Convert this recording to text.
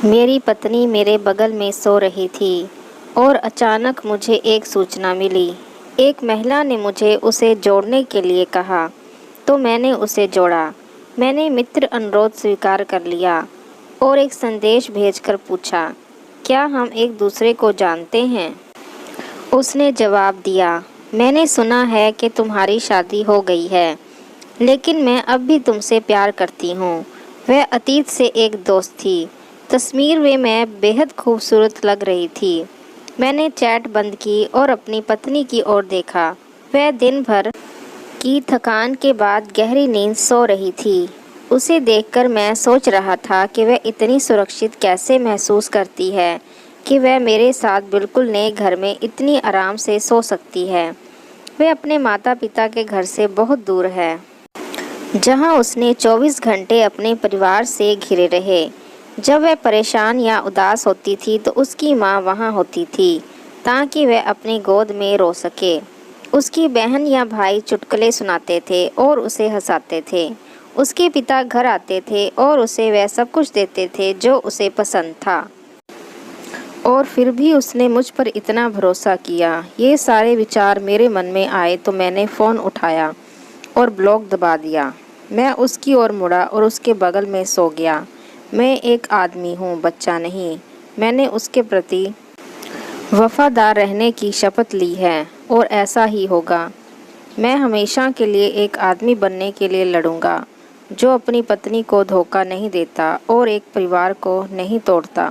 मेरी पत्नी मेरे बगल में सो रही थी और अचानक मुझे एक सूचना मिली। एक महिला ने मुझे उसे जोड़ने के लिए कहा, तो मैंने उसे जोड़ा। मैंने मित्र अनुरोध स्वीकार कर लिया और एक संदेश भेजकर पूछा, क्या हम एक दूसरे को जानते हैं? उसने जवाब दिया, मैंने सुना है कि तुम्हारी शादी हो गई है, लेकिन मैं अब भी तुमसे प्यार करती हूँ। वह अतीत से एक दोस्त थी। तस्वीर में मैं बेहद खूबसूरत लग रही थी। मैंने चैट बंद की और अपनी पत्नी की ओर देखा। वह दिन भर की थकान के बाद गहरी नींद सो रही थी। उसे देखकर मैं सोच रहा था कि वह इतनी सुरक्षित कैसे महसूस करती है कि वह मेरे साथ बिल्कुल नए घर में इतनी आराम से सो सकती है। वह अपने माता पिता के घर से बहुत दूर है, जहां उसने 24 घंटे अपने परिवार से घिरे रहे। जब वह परेशान या उदास होती थी तो उसकी माँ वहाँ होती थी ताकि वह अपनी गोद में रो सके। उसकी बहन या भाई चुटकुले सुनाते थे और उसे हंसाते थे। उसके पिता घर आते थे और उसे वह सब कुछ देते थे जो उसे पसंद था। और फिर भी उसने मुझ पर इतना भरोसा किया। ये सारे विचार मेरे मन में आए तो मैंने फ़ोन उठाया और ब्लॉक दबा दिया। मैं उसकी ओर मुड़ा और उसके बगल में सो गया। मैं एक आदमी हूँ, बच्चा नहीं। मैंने उसके प्रति वफादार रहने की शपथ ली है और ऐसा ही होगा। मैं हमेशा के लिए एक आदमी बनने के लिए लड़ूंगा जो अपनी पत्नी को धोखा नहीं देता और एक परिवार को नहीं तोड़ता।